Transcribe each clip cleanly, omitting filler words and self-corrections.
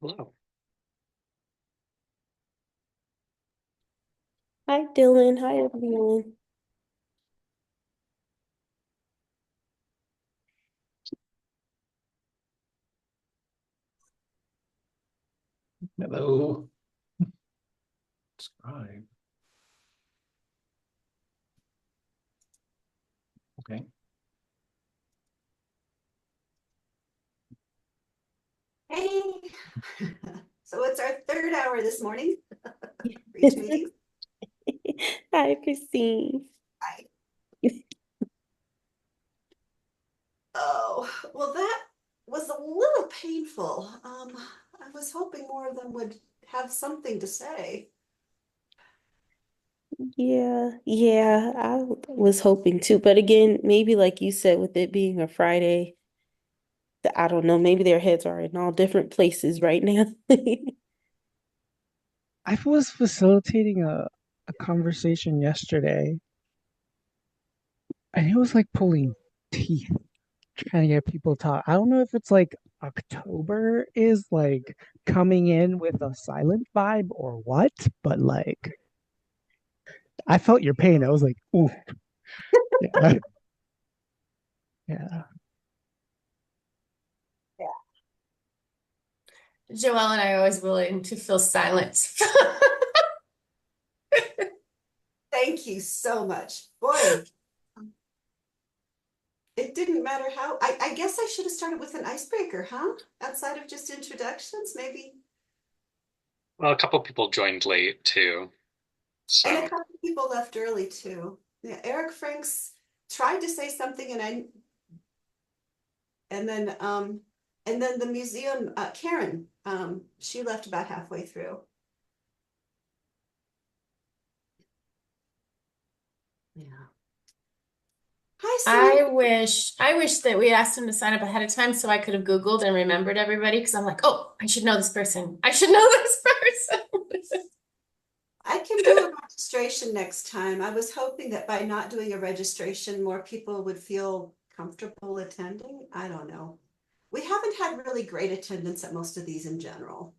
Hello. Hi Dylan, hi everyone. Hello. Describe. Okay. Hey, so it's our third hour this morning for each meeting. Hi Christine. Hi. Oh, well, that was a little painful. I was hoping more of them would have something to say. Yeah, I was hoping to, but again, maybe like you said, with it being a Friday, I don't know, maybe their heads are in all different places right now. I was facilitating a conversation yesterday, and it was like pulling teeth trying to get people to talk. I don't know if it's like October is like coming in with a silent vibe or what, but like I felt your pain. I was like, ooh, yeah, yeah. Yeah. Joelle and I are always willing to fill silence. Thank you so much. Boy, it didn't matter how. I guess I should have started with an icebreaker, huh? Outside of just introductions, maybe. Well, a couple people joined late too. And a So, couple people left early too. Yeah, Eric Franks tried to say something and then the museum Karen she left about halfway through. Yeah. Hi, Selena. I wish that we asked him to sign up ahead of time so I could have Googled and remembered everybody because I'm like, oh, I should know this person. I should know this person. I can do a registration next time. I was hoping that by not doing a registration, more people would feel comfortable attending. I don't know. We haven't had really great attendance at most of these in general.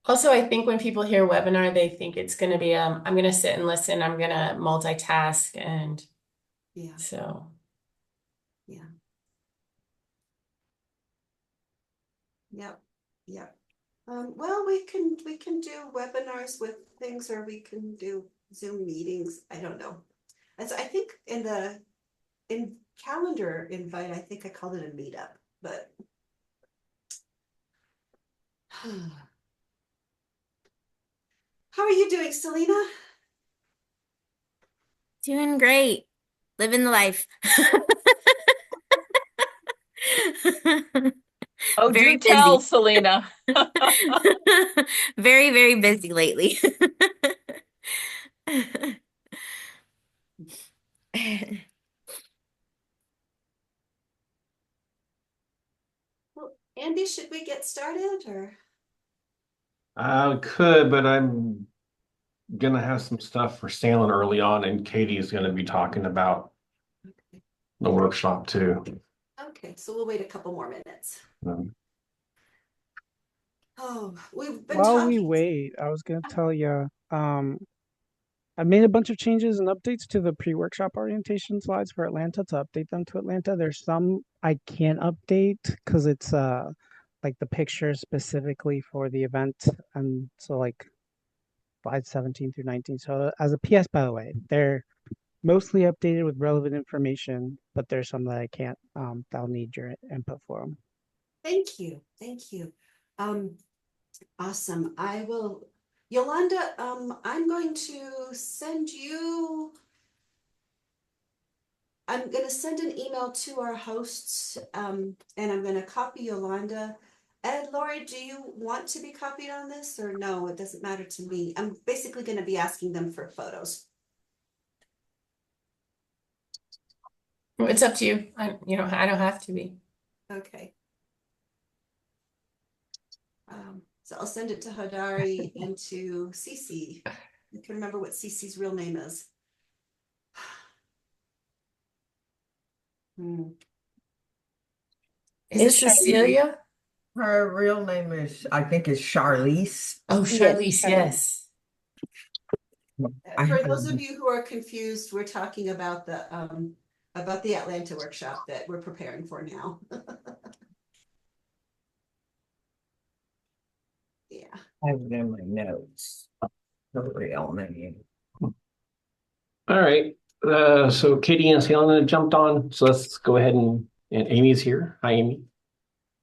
Also, I think when people hear webinar, they think it's going to be I'm going to sit and listen, I'm going to multitask, and Yeah, so yeah, yep, yep. Well, we can do webinars with things, or we can do Zoom meetings. I don't know. As I think in calendar invite, I think I called it a meetup, but how are you doing, Selena? Doing great. Living the life. Oh, Very do tell, busy. Selena. Very, very busy lately. Well, Andy, should we get started or? I could, but I'm gonna have some stuff for sailing early on, and Katie is gonna be talking about Okay, the workshop too. okay, so we'll wait a couple more minutes. Um, Oh, we've been While we talking. wait, I was gonna tell you, I made a bunch of changes and updates to the pre-workshop orientation slides for Atlanta to update them to Atlanta. There's some I can't update because it's like the picture specifically for the event, and so like slides 17 through 19. So as a PS, by the way, they're mostly updated with relevant information, but there's some that I can't. That'll need your input for them. Thank you, thank you. Um, awesome. I will, Yolanda, I'm going to send you, I'm gonna send an email to our hosts, and I'm gonna copy Yolanda. Ed, Lori, do you want to be copied on this or no? It doesn't matter to me. I'm basically gonna be asking them for photos. it's up to you. I don't have to be. Okay. So I'll send it to Hodari and to Cece. I can remember what Cece's real name is. Hmm. Is it It's Charlene. Cecilia? Her real name is, I think, is Charlize. Oh, Yes, Charlize, Charlene. yes. I For have, those of you who are confused, we're talking about the Atlanta workshop that we're preparing for now. Yeah. I have it in my notes. Her real name. All right. So Katie and Salen jumped on. So let's go ahead and Amy's here. Hi, Amy.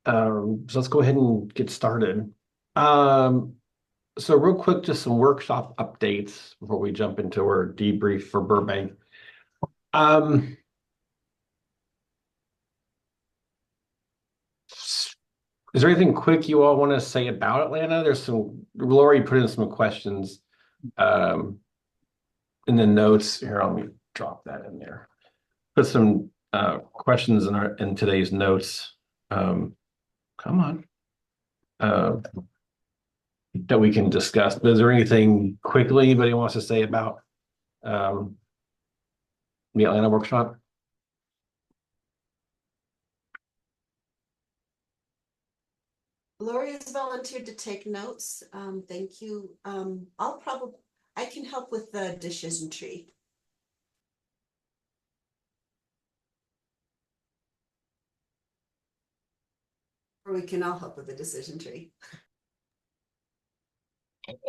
So let's go ahead and get started. Um, so real quick, just some workshop updates before we jump into our debrief for Burbank. Um, is there anything quick you all want to say about Atlanta? There's some, Lori put in some questions in the notes. Here, let me drop that in there. Put some questions in today's notes. Come on. That we can discuss. But is there anything quickly anybody wants to say about the Atlanta workshop? Lori has volunteered to take notes. Thank you. I can help with the decision tree. Or we can all help with the decision tree.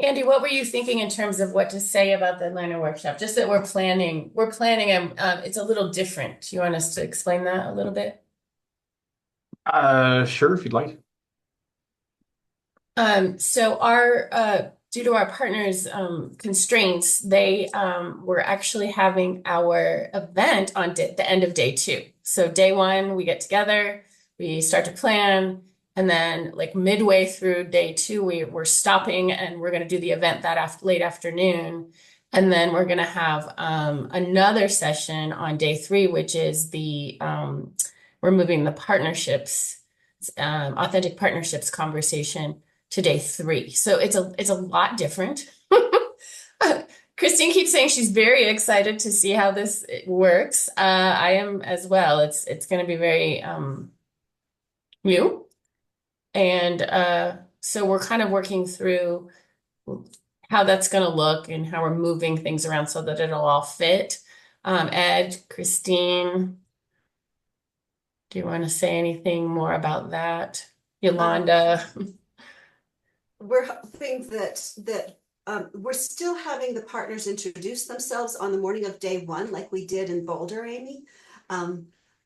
Andy, what were you thinking in terms of what to say about the Atlanta workshop? Just that we're planning, and it's a little different. Do you want us to explain that a little bit? Sure, if you'd like. So our due to our partners' constraints, they were actually having our event on the end of day 2. So day 1, we get together, we start to plan, and then like midway through day 2, we're stopping and we're going to do the event that late afternoon. And then we're going to have another session on day 3, which is we're moving the partnerships, authentic partnerships conversation to day 3. So it's a lot different. Christine keeps saying she's very excited to see how this works. I am as well. It's going to be very new. And so we're kind of working through how that's going to look and how we're moving things around so that it'll all fit. Ed, Christine, do you want to say anything more about that? Yolanda? We're hoping that we're still having the partners introduce themselves on the morning of day 1, like we did in Boulder, Amy,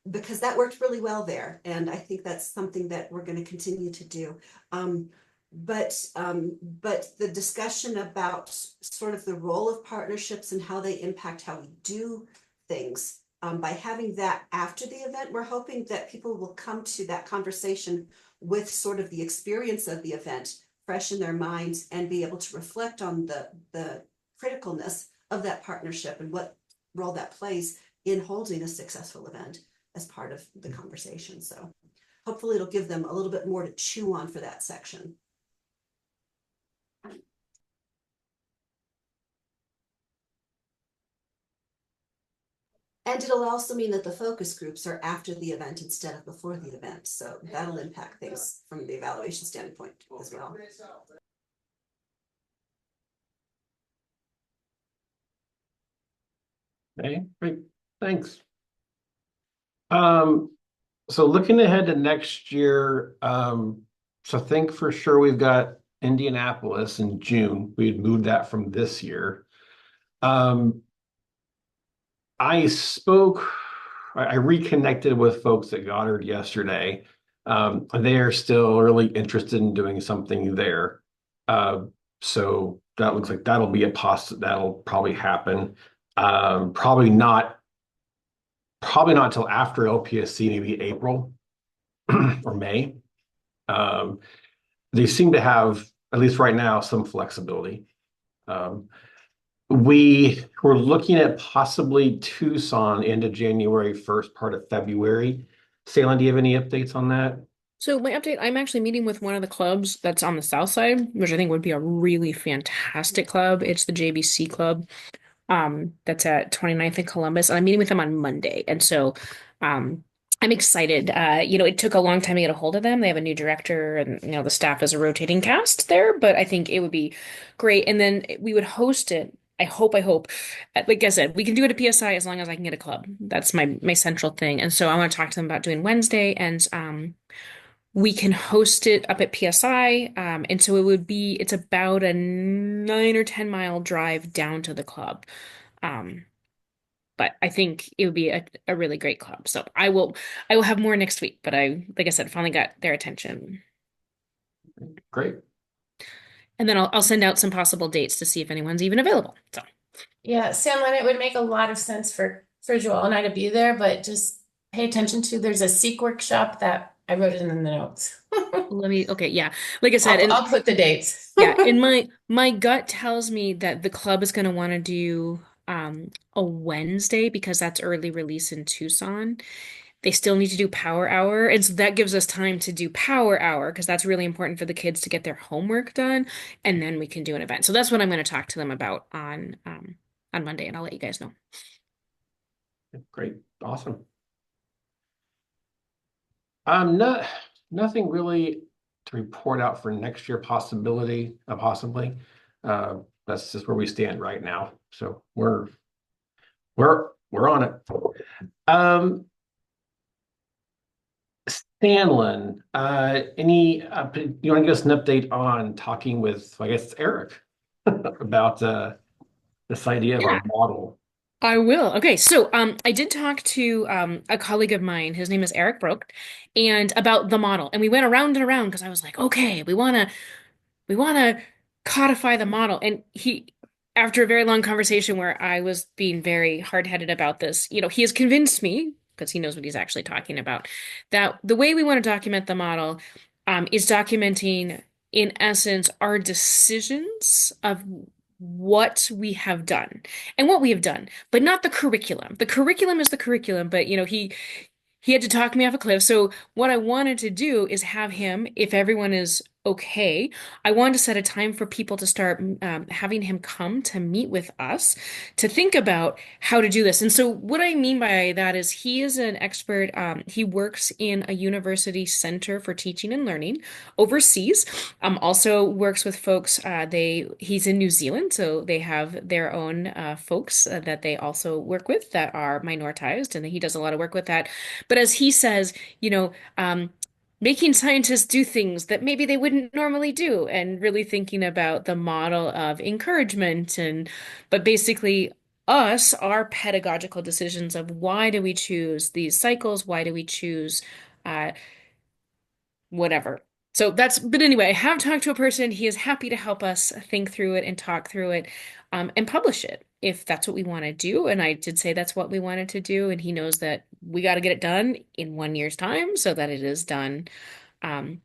because that worked really well there. And I think that's something that we're going to continue to do. But the discussion about sort of the role of partnerships and how they impact how we do things, by having that after the event, we're hoping that people will come to that conversation with sort of the experience of the event fresh in their minds and be able to reflect on the criticalness of that partnership and what role that plays in holding a successful event as part of the conversation. So hopefully it'll give them a little bit more to chew on for that section. And it'll also mean that the focus groups are after the event instead of before the event. So that'll impact things from the evaluation standpoint as well. Okay, great. Thanks. So looking ahead to next year, so I think for sure we've got Indianapolis in June. We had moved that from this year. I reconnected with folks at Goddard yesterday. They are still really interested in doing something there. So that looks like that'll be that'll probably happen. Probably not till after LPSC, maybe April or May. They seem to have, at least right now, some flexibility. We were looking at possibly Tucson end of January, first part of February. Salem, do you have any updates on that? So my update, I'm actually meeting with one of the clubs that's on the south side, which I think would be a really fantastic club. It's the JBC club. That's at 29th and Columbus. And I'm meeting with them on Monday. And so I'm excited. It took a long time to get a hold of them. They have a new director and the staff is a rotating cast there, but I think it would be great. And then we would host it. I hope. Like I said, we can do it at PSI as long as I can get a club. That's my central thing. And so I want to talk to them about doing Wednesday and we can host it up at PSI. And so it's about a 9 or 10 mile drive down to the club. Um, but I think it would be a really great club. So I will have more next week, but like I said, finally got their attention. Great. And then I'll send out some possible dates to see if anyone's even available. So Yeah, Sandlin, it would make a lot of sense for Joel and I to be there, but just pay attention to there's a Seek workshop that I wrote it in the notes. okay, yeah. Like I said, I'll put the dates. yeah, and my gut tells me that the club is going to want to do a Wednesday because that's early release in Tucson. They still need to do power hour. And so that gives us time to do power hour because that's really important for the kids to get their homework done. And then we can do an event. So that's what I'm going to talk to them about on Monday, and I'll let you guys know. Great. Awesome. Nothing really to report out for next year, possibly. That's just where we stand right now. So we're on it. Stanlin, you want to give us an update on talking with, I guess, Eric about this idea of Yeah. a model? I will. Okay, so I did talk to a colleague of mine. His name is Eric Broke, and about the model. And we went around and around because I was like, okay, we want to codify the model. And after a very long conversation where I was being very hard-headed about this, he has convinced me, because he knows what he's actually talking about, that the way we want to document the model is documenting, in essence, our decisions of what we have done and what we have done, but not the curriculum. The curriculum is the curriculum, but he had to talk me off a cliff. So what I wanted to do is have him, if everyone is okay, I wanted to set a time for people to start having him come to meet with us to think about how to do this. And so what I mean by that is he is an expert. He works in a university center for teaching and learning overseas. Also works with folks. He's in New Zealand, so they have their own folks that they also work with that are minoritized, and he does a lot of work with that. But as he says, making scientists do things that maybe they wouldn't normally do, and really thinking about the model of encouragement but basically our pedagogical decisions of why do we choose these cycles? Why do we choose uh, whatever? But anyway, I have talked to a person. He is happy to help us think through it and talk through it, and publish it if that's what we want to do. And I did say that's what we wanted to do. And he knows that we got to get it done in 1 year's time so that it is done. Um,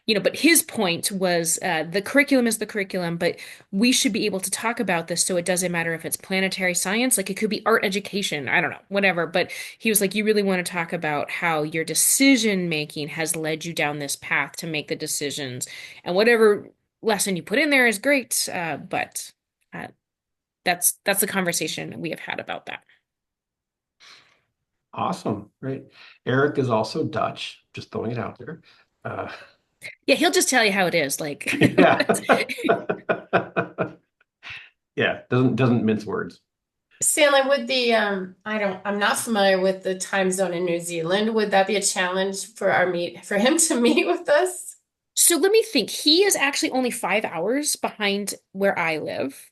but his point was the curriculum is the curriculum, but we should be able to talk about this so it doesn't matter if it's planetary science, like it could be art education, I don't know, whatever. But he was like, you really want to talk about how your decision making has led you down this path to make the decisions, and whatever lesson you put in there is great, but that's the conversation we have had about that. Awesome. Great. Eric is also Dutch, just throwing it out there. Yeah, he'll just tell you how it is. Like, yeah. Yeah, doesn't mince words. Stanley, would I'm not familiar with the time zone in New Zealand. Would that be a challenge for for him to meet with us? So let me think. He is actually only 5 hours behind where I live.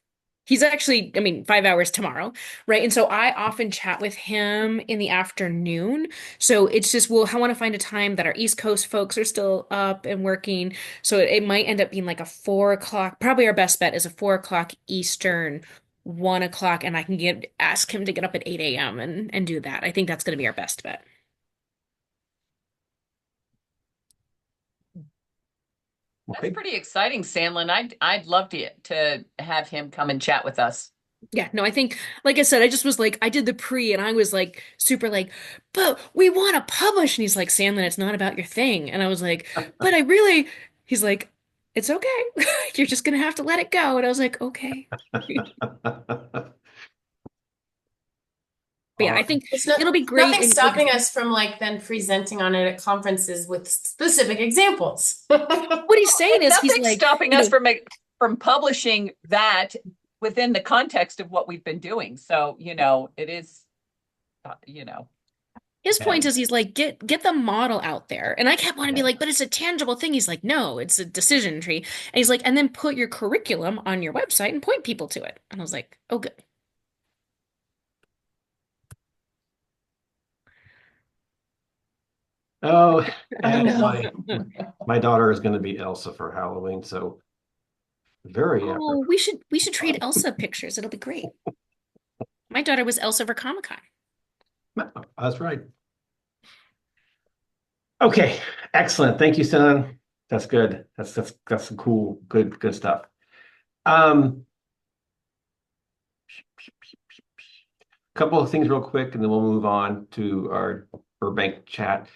He's actually, 5 hours tomorrow, right? And so I often chat with him in the afternoon. So it's just, I want to find a time that our East Coast folks are still up and working. So it might end up being like a 4 o'clock. Probably our best bet is a 4 o'clock Eastern, 1 o'clock, and I can ask him to get up at 8 a.m. and do that. I think that's going to be our best bet. That's pretty exciting, Sandlin. I'd love to have him come and chat with us. Yeah, no, I think, like I said, I just was like, I did the pre and I was like, super like, but we want to publish. And he's like, Sandlin, it's not about your thing. And I was like, but he's like, it's okay. You're just going to have to let it go. And I was like, okay. But yeah, I think It's it'll be great. nothing And stopping us from like then presenting on it at conferences with specific examples. what he's saying is he's Nothing's like, stopping us from publishing that within the context of what we've been doing. So, it is, his point is he's like, get the model out there. And I kept wanting to be like, but it's a tangible thing. He's like, no, it's a decision tree. And he's like, and then put your curriculum on your website and point people to it. And I was like, oh, good. Oh, and no. my daughter is going to be Elsa for Halloween, so very Oh, we should trade Elsa pictures. It'll be great. My daughter was Elsa for Comic-Con. That's right. Okay, excellent. Thank you, Son. That's good. That's some cool, good stuff. Couple of things real quick, and then we'll move on to our Burbank chat.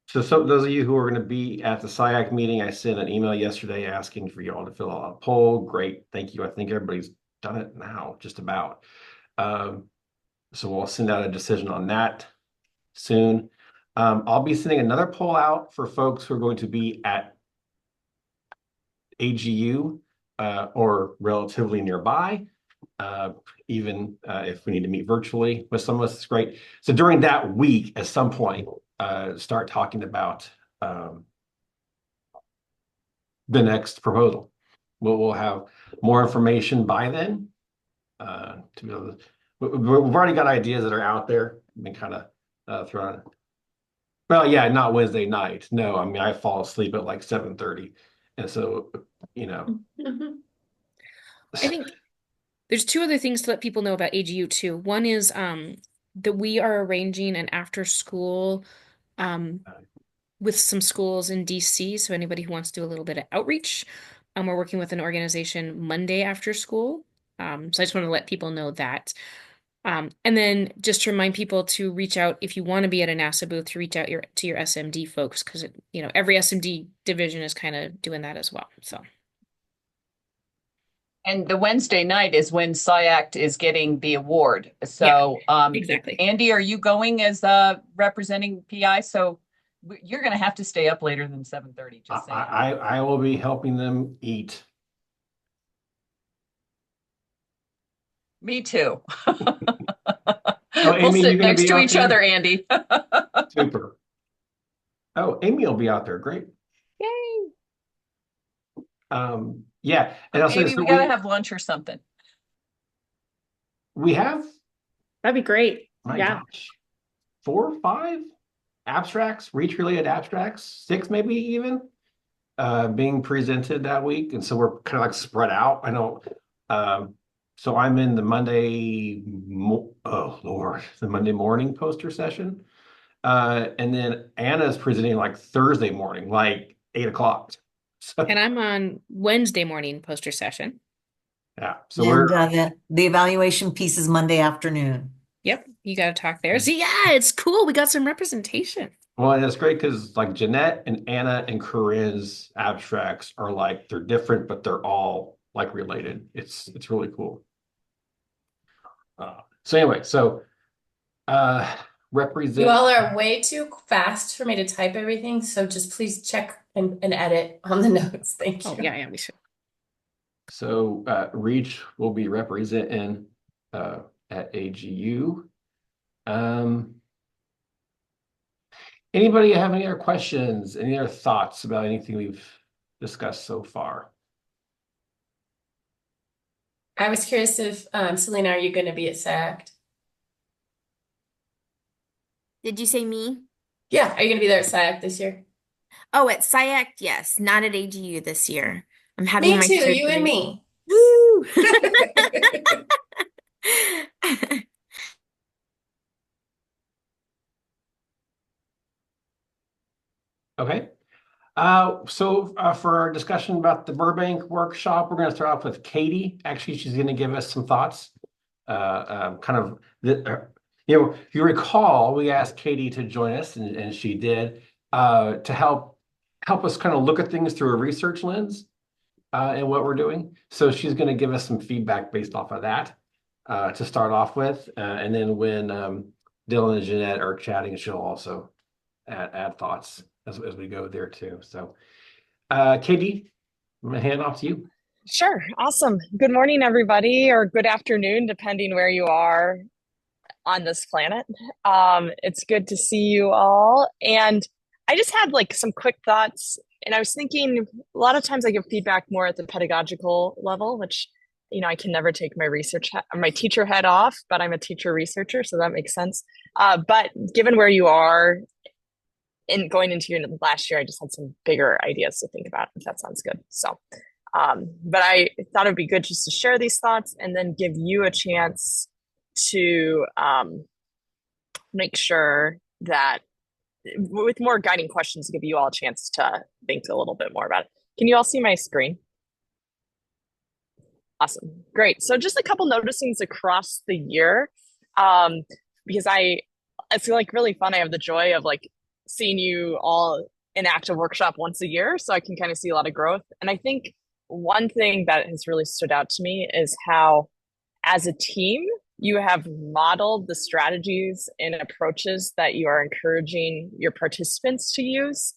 So those of you who are going to be at the SIAC meeting, I sent an email yesterday asking for you all to fill out a poll. Great, thank you. I think everybody's done it now, just about. So we'll send out a decision on that soon. I'll be sending another poll out for folks who are going to be at AGU or relatively nearby. Even if we need to meet virtually with some of us, it's great. So during that week, at some point, start talking about the next proposal. We'll have more information by then. To be able to, we've already got ideas that are out there. Been kind of thrown. Well, yeah, not Wednesday night. No, I mean I fall asleep at like 7:30, and so I think there's two other things to let people know about AGU too. One is that we are arranging an after school with some schools in DC. So anybody who wants to do a little bit of outreach, we're working with an organization Monday after school. So I just want to let people know that. And then just to remind people to reach out if you want to be at a NASA booth, to reach out to your SMD folks, because every SMD division is kind of doing that as well. So. and the Wednesday night is when SIACT is getting the award. So, exactly. Andy, are you going as representing PI? So you're going to have to stay up later than 7:30. Just saying. I will be helping them eat. Me too. Oh, We'll Amy, sit next to each other, Andy. Super. Oh, Amy will be out there. Great. Yay. Yeah. And also, Maybe we gotta have lunch or something. We have, That'd be great. my Yeah. gosh, 4 or 5 abstracts, reach-related abstracts, 6 maybe even, being presented that week. And so we're kind of like spread out. I know. So I'm in the Monday, the Monday morning poster session. And then Anna's presenting like Thursday morning, like 8 o'clock. So, And I'm on Wednesday morning poster session. yeah. So And the evaluation piece is Monday afternoon. Yep, you got to talk there. See, yeah, it's cool. We got some representation. well, and it's great because like Jeanette and Anna and Corinne's abstracts are like they're different, but they're all like related. It's really cool. So anyway, represent. You all are way too fast for me to type everything, so just please check and edit on the notes. Thank you. Oh, yeah, we should. So Reach will be representing at AGU. Anybody have any other questions? Any other thoughts about anything we've discussed so far? I was curious if Selena, are you going to be at SACT? Did you say me? Yeah, are you going to be there at SACT this year? Oh, at SIAC, yes. Not at AGU this year. I'm having Me my too, surgery. you and me. Woo! Okay. So for our discussion about the Burbank workshop, we're going to start off with Katie. Actually, she's going to give us some thoughts. If you recall, we asked Katie to join us, and she did, to help us kind of look at things through a research lens and what we're doing. So she's going to give us some feedback based off of that. to start off with. And then when Dylan and Jeanette are chatting, she'll also add thoughts as we go there too. So, Katie, I'm gonna hand off to you. Sure. Awesome. Good morning, everybody, or good afternoon, depending where you are on this planet. It's good to see you all. And I just had like some quick thoughts. And I was thinking a lot of times I give feedback more at the pedagogical level, which, I can never take my my teacher hat off, but I'm a teacher researcher, so that makes sense. But given where you are in going into your last year, I just had some bigger ideas to think about, if that sounds good. So, but I thought it'd be good just to share these thoughts and then give you a chance to make sure that with more guiding questions, give you all a chance to think a little bit more about it. Can you all see my screen? Awesome. Great. So just a couple noticings across the year, because it's like really fun. I have the joy of like seeing you all enact a workshop once a year, so I can kind of see a lot of growth. And I think one thing that has really stood out to me is how, as a team, you have modeled the strategies and approaches that you are encouraging your participants to use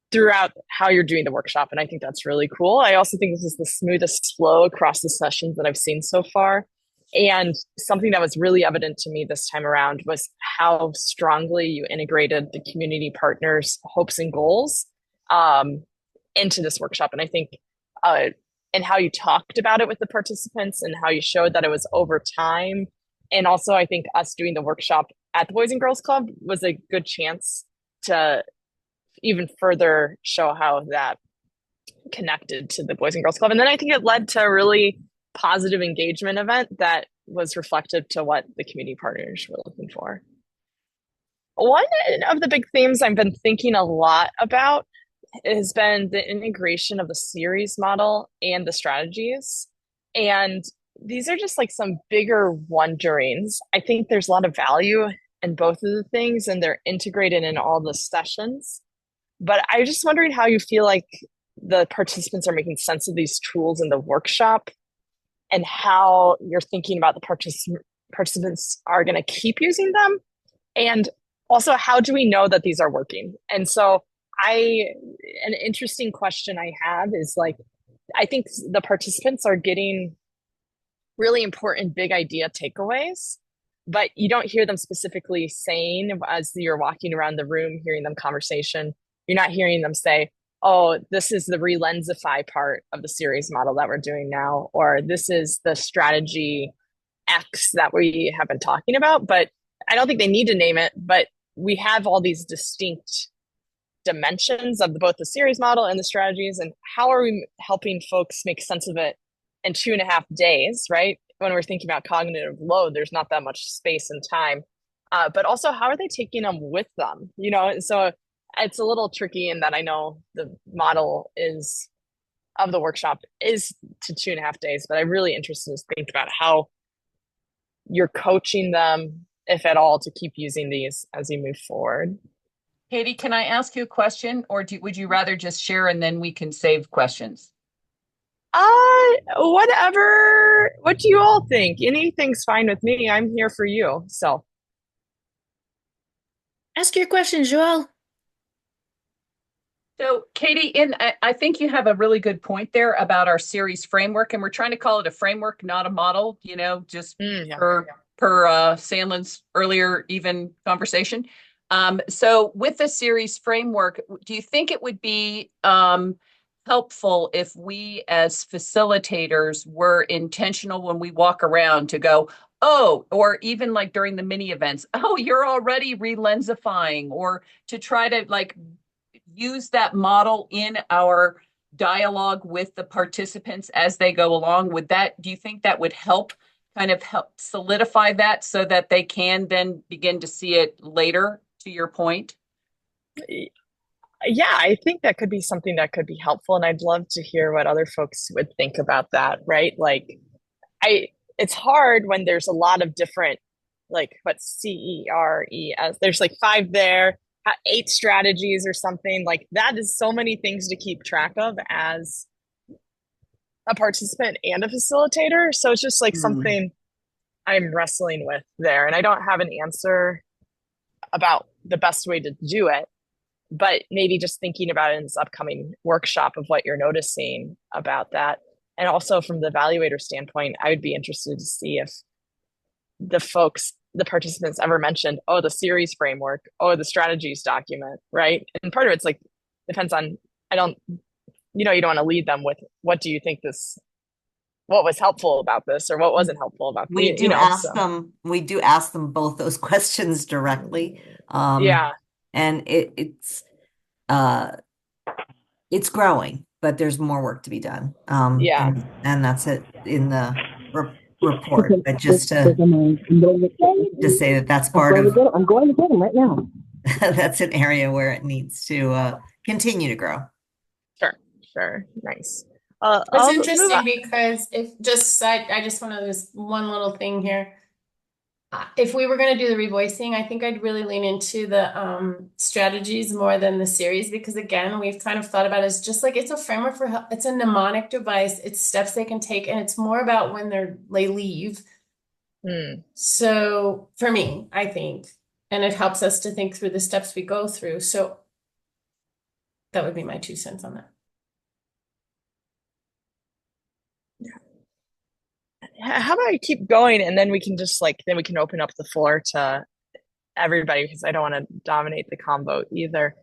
throughout how you're doing the workshop. And I think that's really cool. I also think this is the smoothest flow across the sessions that I've seen so far. And something that was really evident to me this time around was how strongly you integrated the community partners' hopes and goals into this workshop. And I think, and how you talked about it with the participants and how you showed that it was over time. And also, I think us doing the workshop at the Boys and Girls Club was a good chance to even further show how that connected to the Boys and Girls Club. And then I think it led to a really positive engagement event that was reflective to what the community partners were looking for. One of the big themes I've been thinking a lot about has been the integration of the series model and the strategies. And these are just like some bigger wonderings. I think there's a lot of value in both of the things, and they're integrated in all the sessions. But I'm just wondering how you feel like the participants are making sense of these tools in the workshop, and how you're thinking about the participants are going to keep using them. And also, how do we know that these are working? And so an interesting question I have is like, I think the participants are getting really important big idea takeaways, but you don't hear them specifically saying, as you're walking around the room, hearing them conversation, you're not hearing them say, oh, this is the relensify part of the series model that we're doing now, or this is the strategy X that we have been talking about. But I don't think they need to name it, but we have all these distinct dimensions of both the series model and the strategies, and how are we helping folks make sense of it in 2.5 days, right? When we're thinking about cognitive load, there's not that much space and time, but also how are they taking them with them, and so it's a little tricky in that I know the model is of the workshop is to 2.5 days, but I'm really interested to think about how you're coaching them, if at all, to keep using these as you move forward. Katie, can I ask you a question, or would you rather just share and then we can save questions? Whatever. What do you all think? Anything's fine with me. I'm here for you. So Ask your question, Joel. So, Katie, I think you have a really good point there about our series framework, and we're trying to call it a framework, not a model, just per Sandlin's earlier even conversation. So with the series framework, do you think it would be helpful if we as facilitators were intentional when we walk around to go, oh, or even like during the mini events, oh, you're already relensifying, or to try to like use that model in our dialogue with the participants as they go along? Do you think that would help solidify that so that they can then begin to see it later, to your point? Yeah, I think that could be something that could be helpful. And I'd love to hear what other folks would think about that, right? Like, it's hard when there's a lot of different, like, what CERES, there's like 5 there, 8 strategies or something like that. Is so many things to keep track of as a participant and a facilitator. So it's just like Hmm. something I'm wrestling with there. And I don't have an answer about the best way to do it, but maybe just thinking about it in this upcoming workshop of what you're noticing about that. And also from the evaluator standpoint, I would be interested to see if the participants ever mentioned, oh, the series framework, oh, the strategies document, right? And part of it's like, depends on, I don't, you don't want to lead them with, what do you think what was helpful about this or what wasn't helpful about We this, do ask so. them, we do ask them both those questions directly. Yeah. And it's growing, but there's more work to be done. Yeah. And that's it in the report, but just to say that that's part of, I'm going to get them right now. that's an area where it needs to continue to grow. Sure. Nice. It's interesting because I just want to, there's one little thing here. If we were going to do the revoicing, I think I'd really lean into the strategies more than the series, because again, we've kind of thought about it as just like it's a framework for help. It's a mnemonic device. It's steps they can take, and it's more about when they leave. So for me, I think, and it helps us to think through the steps we go through. So that would be my 2 cents on that. How about I keep going and then we can just then we can open up the floor to everybody, because I don't want to dominate the combo either.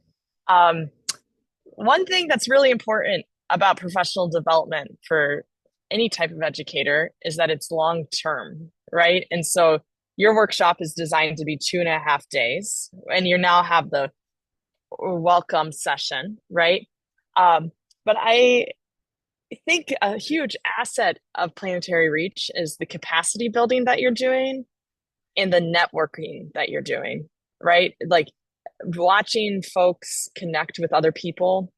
One thing that's really important about professional development for any type of educator is that it's long term, right? And so your workshop is designed to be 2.5 days, and you now have the welcome session, right? But I think a huge asset of Planetary Reach is the capacity building that you're doing and the networking that you're doing, right? Like watching folks connect with other people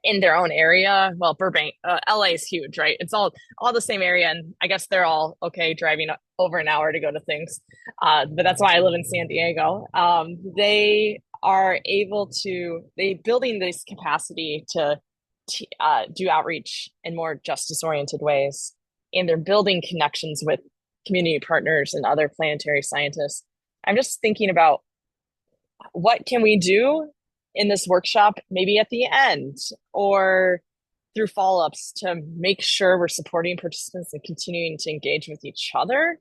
in their own area. Well, Burbank, LA is huge, right? It's all the same area, and I guess they're all okay driving over an hour to go to things. But that's why I live in San Diego. They are building this capacity to do outreach in more justice-oriented ways, and they're building connections with community partners and other planetary scientists. I'm just thinking about what can we do in this workshop, maybe at the end or through follow-ups, to make sure we're supporting participants and continuing to engage with each other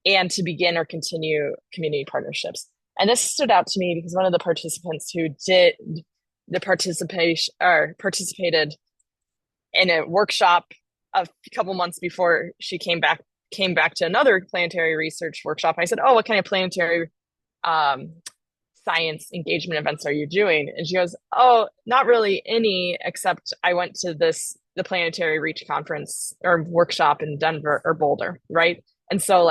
and to begin or continue community partnerships. And this stood out to me because one of the participants who did the participated in a workshop a couple months before she came back to another planetary research workshop. I said, oh, what kind of planetary science engagement events are you doing? And she goes, oh, not really any, except I went to the Planetary Reach conference or workshop in Denver or Boulder, right? And so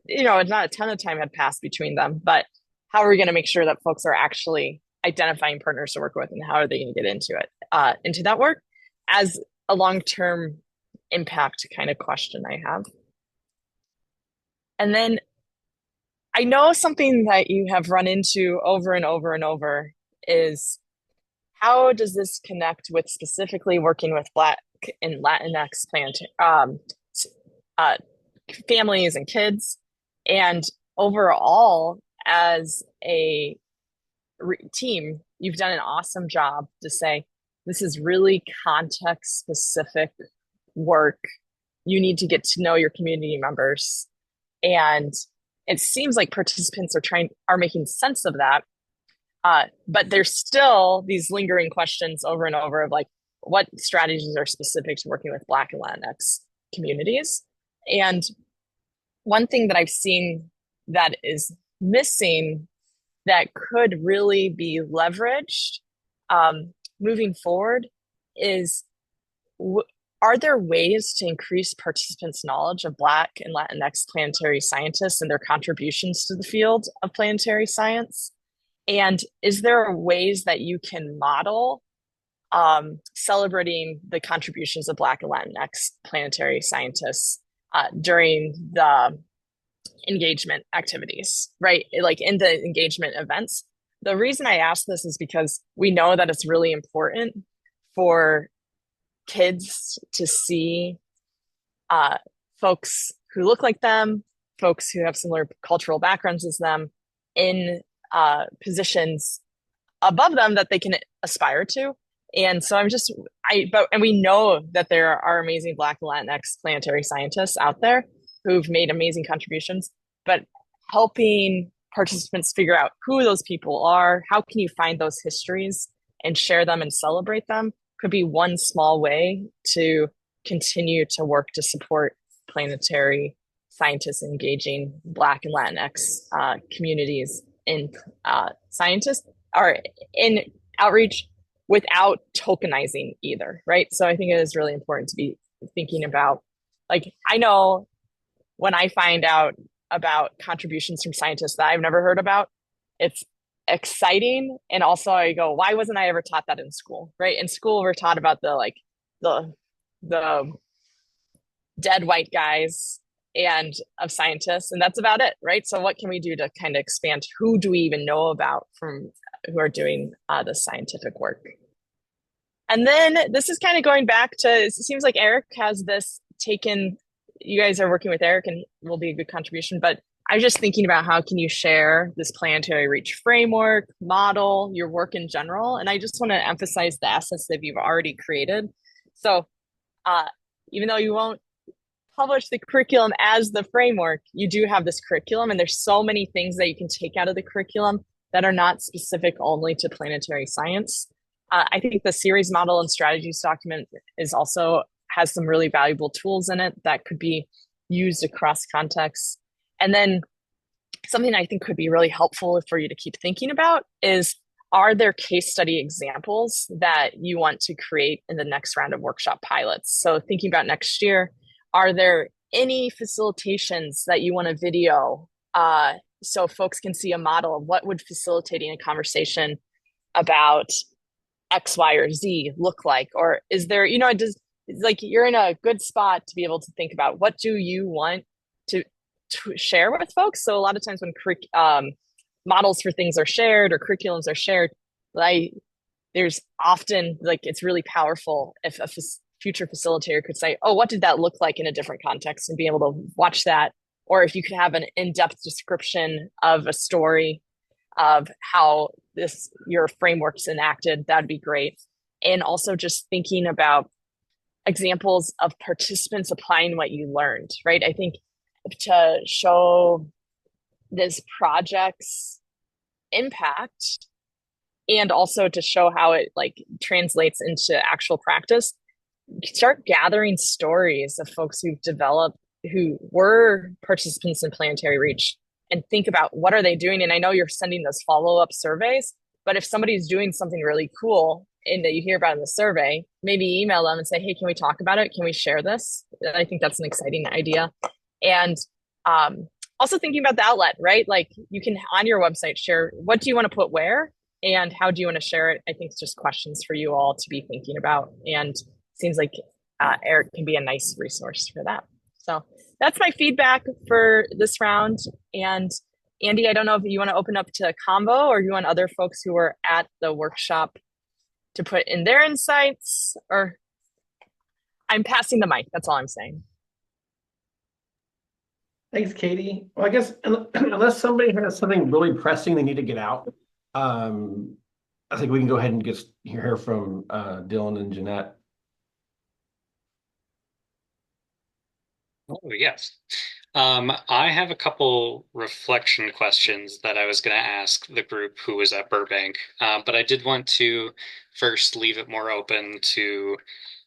it's not a ton of time had passed between them, but how are we going to make sure that folks are actually identifying partners to work with, and how are they going to get into that work as a long-term impact kind of question I have. And then I know something that you have run into over and over and over is, how does this connect with specifically working with Black and Latinx families and kids? And overall, as a team, you've done an awesome job to say, this is really context specific work. You need to get to know your community members. And it seems like participants are making sense of that. But there's still these lingering questions over and over of what strategies are specific to working with Black and Latinx communities. And one thing that I've seen that is missing that could really be leveraged moving forward is, are there ways to increase participants' knowledge of Black and Latinx planetary scientists and their contributions to the field of planetary science? And is there ways that you can model celebrating the contributions of Black and Latinx planetary scientists during the engagement activities, right? Like in the engagement events. The reason I ask this is because we know that it's really important for kids to see folks who look like them, folks who have similar cultural backgrounds as them in positions above them that they can aspire to. And so and we know that there are amazing Black and Latinx planetary scientists out there who've made amazing contributions, but helping participants figure out who those people are, how can you find those histories and share them and celebrate them could be one small way to continue to work to support planetary scientists engaging Black and Latinx communities in scientists or in outreach without tokenizing either, right? So I think it is really important to be thinking about, like, I know when I find out about contributions from scientists that I've never heard about, it's exciting. And also I go, why wasn't I ever taught that in school, right? In school, we're taught about the dead white guys and of scientists, and that's about it, right? So what can we do to kind of expand who do we even know about from who are doing the scientific work? And then this is kind of going back to, it seems like Eric has this taken, you guys are working with Eric and will be a good contribution, but I'm just thinking about how can you share this planetary reach framework, model, your work in general. And I just want to emphasize the assets that you've already created. So even though you won't publish the curriculum as the framework, you do have this curriculum, and there's so many things that you can take out of the curriculum that are not specific only to planetary science. I think the series model and strategies document has some really valuable tools in it that could be used across contexts. And then something I think could be really helpful for you to keep thinking about is, are there case study examples that you want to create in the next round of workshop pilots? So thinking about next year, are there any facilitations that you want to video so folks can see a model of what would facilitating a conversation about X, Y, or Z look like? Or is there, like you're in a good spot to be able to think about what do you want to share with folks. So a lot of times when models for things are shared or curriculums are shared, there's often it's really powerful if a future facilitator could say, oh, what did that look like in a different context, and be able to watch that. Or if you could have an in-depth description of a story of how your framework's enacted, that'd be great. And also just thinking about examples of participants applying what you learned, right? I think to show this project's impact and also to show how it translates into actual practice, start gathering stories of folks who were participants in Planetary Reach and think about what are they doing. And I know you're sending those follow-up surveys, but if somebody's doing something really cool and that you hear about in the survey, maybe email them and say, hey, can we talk about it? Can we share this? I think that's an exciting idea. And also thinking about the outlet, right? Like you can on your website share, what do you want to put where and how do you want to share it? I think it's just questions for you all to be thinking about. And seems like Eric can be a nice resource for that. So that's my feedback for this round. And Andy, I don't know if you want to open up to a convo or you want other folks who were at the workshop to put in their insights, or I'm passing the mic. That's all I'm saying. Thanks, Katie. Well, I guess unless somebody has something really pressing they need to get out, I think we can go ahead and hear from Dylan and Jeanette. Oh, yes. I have a couple reflection questions that I was going to ask the group who was at Burbank, but I did want to first leave it more open to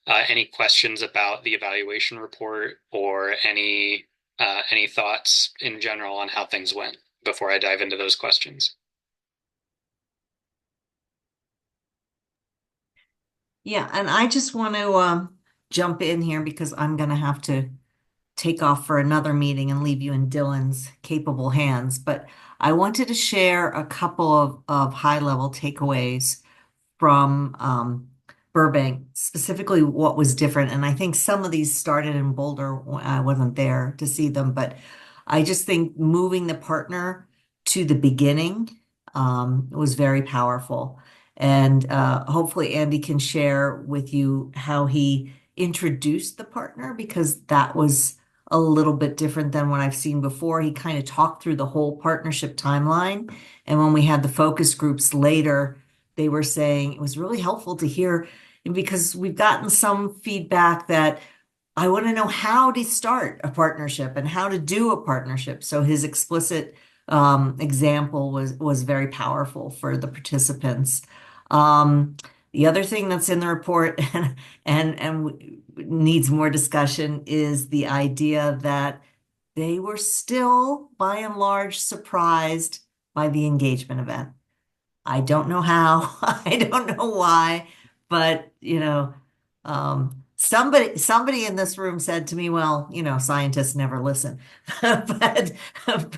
any questions about the evaluation report or any thoughts in general on how things went before I dive into those questions. Yeah, and I just want to jump in here because I'm going to have to take off for another meeting and leave you in Dylan's capable hands. But I wanted to share a couple of high-level takeaways from Burbank, specifically what was different. And I think some of these started in Boulder. I wasn't there to see them, but I just think moving the partner to the beginning was very powerful. And hopefully Andy can share with you how he introduced the partner, because that was a little bit different than what I've seen before. He kind of talked through the whole partnership timeline. And when we had the focus groups later, they were saying it was really helpful to hear, because we've gotten some feedback that I want to know how to start a partnership and how to do a partnership. So his explicit example was very powerful for the participants. The other thing that's in the report and needs more discussion is the idea that they were still, by and large, surprised by the engagement event. I don't know how, I don't know why, but somebody in this room said to me, well, scientists never listen. But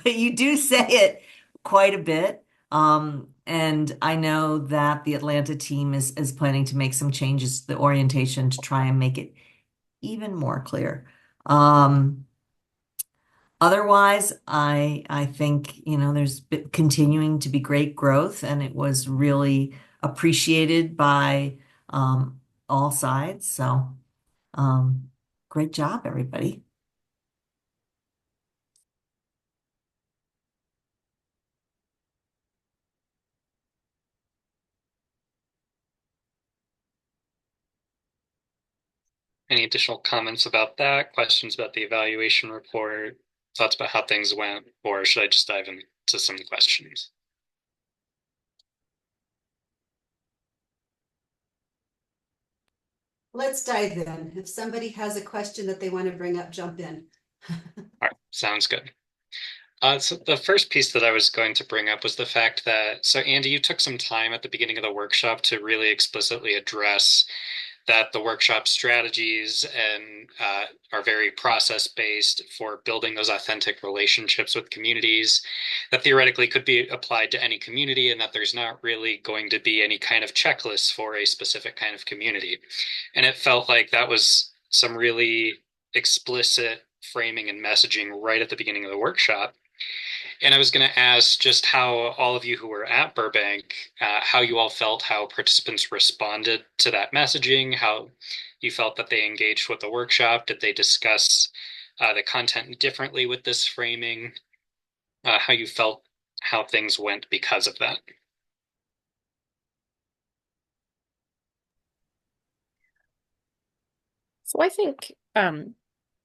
you do say it quite a bit. And I know that the Atlanta team is planning to make some changes to the orientation to try and make it even more clear. Otherwise, I think, there's continuing to be great growth, and it was really appreciated by all sides. So, great job, everybody. Any additional comments about that? Questions about the evaluation report? Thoughts about how things went? Or should I just dive into some questions? Let's dive in. If somebody has a question that they want to bring up, jump in. All right, sounds good. So the first piece that I was going to bring up was the fact that, so Andy, you took some time at the beginning of the workshop to really explicitly address that the workshop strategies and are very process based for building those authentic relationships with communities that theoretically could be applied to any community, and that there's not really going to be any kind of checklist for a specific kind of community. And it felt like that was some really explicit framing and messaging right at the beginning of the workshop. And I was going to ask just how all of you who were at Burbank, how you all felt, how participants responded to that messaging, how you felt that they engaged with the workshop. Did they discuss the content differently with this framing? How you felt, how things went because of that? So I think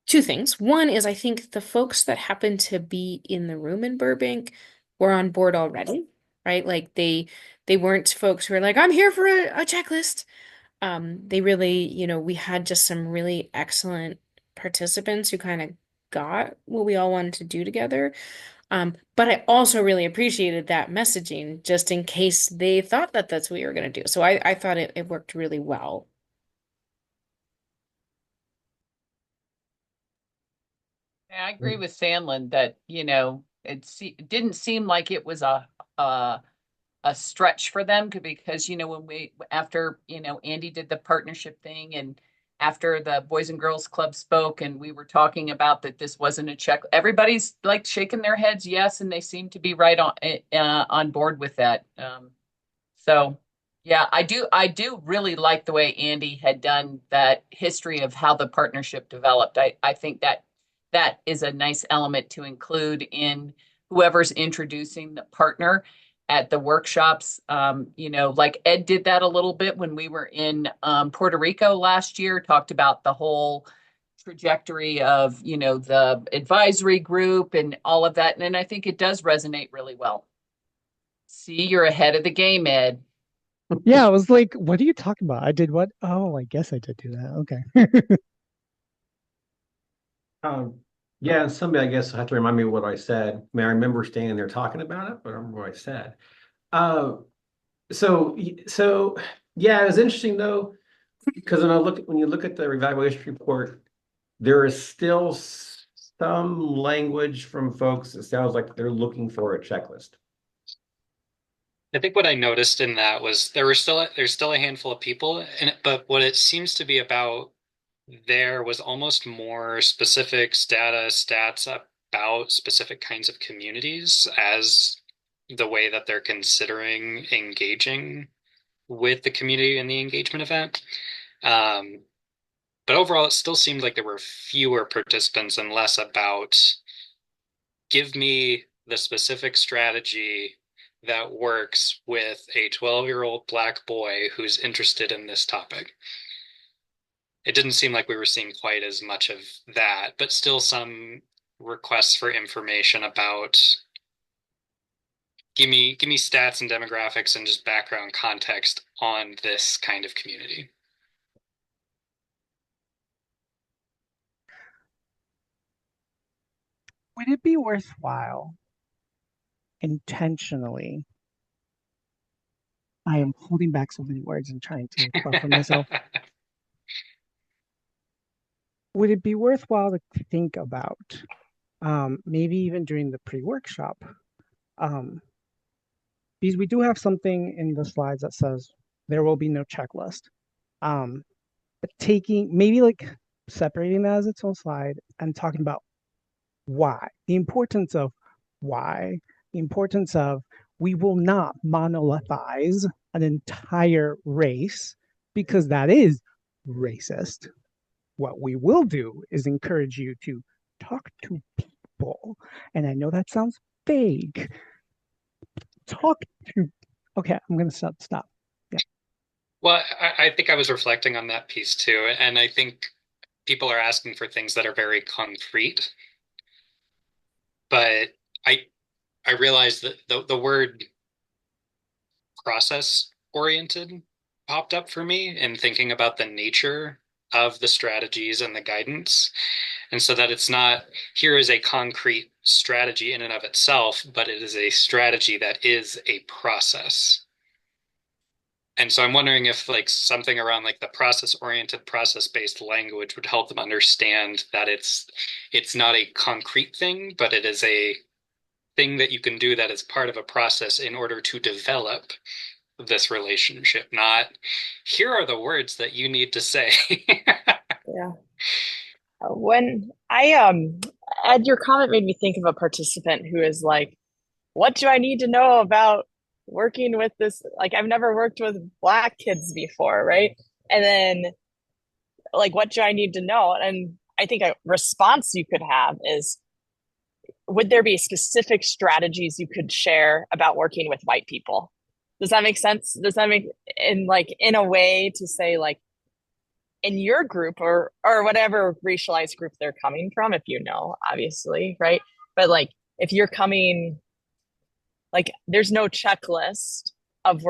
two things. One is I think the folks that happen to be in the room in Burbank were on board already, right? Like they weren't folks who were like, I'm here for a checklist. They really, we had just some really excellent participants who kind of got what we all wanted to do together. But I also really appreciated that messaging just in case they thought that that's what you were going to do. So I thought it worked really well. Yeah, I agree with Sandlin that, it didn't seem like it was a stretch for them because, when after, Andy did the partnership thing, and after the Boys and Girls Club spoke and we were talking about that this wasn't a check, everybody's like shaking their heads yes, and they seem to be right on board with that. So yeah, I do really like the way Andy had done that history of how the partnership developed. I think that is a nice element to include in whoever's introducing the partner at the workshops. Like Ed did that a little bit when we were in Puerto Rico last year, talked about the whole trajectory of, the advisory group and all of that. And I think it does resonate really well. See, you're ahead of the game, Ed. Yeah, I was like, what are you talking about? I did what? Oh, I guess I did do that. Okay. Yeah, and somebody, I guess, will have to remind me what I said. I mean, I remember standing there talking about it, but I don't remember what I said. Uh, so yeah, it was interesting though, because when you look at the evaluation report, there is still some language from folks that sounds like they're looking for a checklist. I think what I noticed in that was there's still a handful of people, but what it seems to be about there was almost more specific stats about specific kinds of communities as the way that they're considering engaging with the community and the engagement event. Um, but overall, it still seemed like there were fewer participants and less about give me the specific strategy that works with a 12-year-old Black boy who's interested in this topic. It didn't seem like we were seeing quite as much of that, but still some requests for information about give me stats and demographics and just background context on this kind of community. Would it be worthwhile intentionally? I am holding back so many words and trying to buffer myself. Would it be worthwhile to think about, maybe even during the pre-workshop, because we do have something in the slides that says there will be no checklist. Taking maybe like separating that as its own slide and talking about why, the importance of why, the importance of we will not monolithize an entire race because that is racist. What we will do is encourage you to talk to people. And I know that sounds vague. Talk to, okay, I'm going to stop. Yeah. Well, I think I was reflecting on that piece too. And I think people are asking for things that are very concrete. But I realized that the word process oriented popped up for me in thinking about the nature of the strategies and the guidance. And so that it's not here is a concrete strategy in and of itself, but it is a strategy that is a process. And so I'm wondering if like something around like the process oriented, process based language would help them understand that it's not a concrete thing, but it is a thing that you can do that is part of a process in order to develop this relationship, not here are the words that you need to say. Yeah. When I Ed, your comment made me think of a participant who is like, what do I need to know about working with this? Like, I've never worked with Black kids before, right? And then, like, what do I need to know? And I think a response you could have is, would there be specific strategies you could share about working with white people? Does that make sense? Does that make in a way to say like in your group or whatever racialized group they're coming from, if you know, obviously, right? But like if you're coming, like there's no checklist of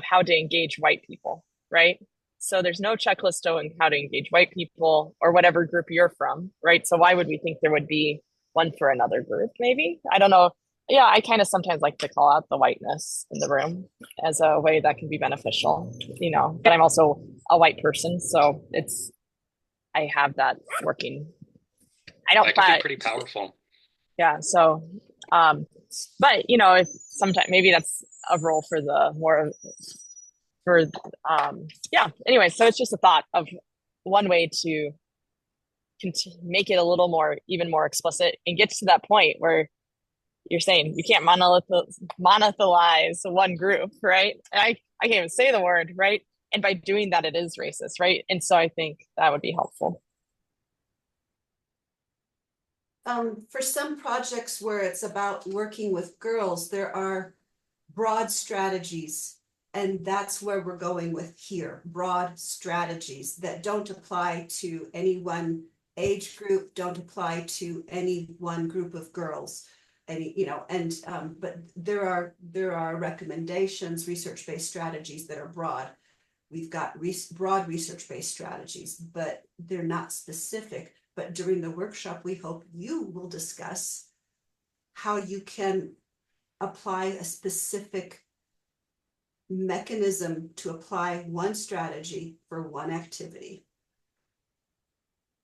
how to engage white people, right? So there's no checklist on how to engage white people or whatever group you're from, right? So why would we think there would be one for another group? Maybe, I don't know. Yeah, I kind of sometimes like to call out the whiteness in the room as a way that can be beneficial, but I'm also a white person, so I have that working. I don't That could be pretty powerful. Yeah, so but if sometimes maybe that's a role for yeah, anyway, so it's just a thought of one way to make it a little more, even more explicit and get to that point where you're saying you can't monothelize one group, right? And I can't even say the word, right? And by doing that, it is racist, right? And so I think that would be helpful. For some projects where it's about working with girls, there are broad strategies, and that's where we're going with here. Broad strategies that don't apply to any one age group, don't apply to any one group of girls. But there are recommendations, research-based strategies that are broad. We've got broad research-based strategies, but they're not specific. But during the workshop, we hope you will discuss how you can apply a specific mechanism to apply one strategy for one activity.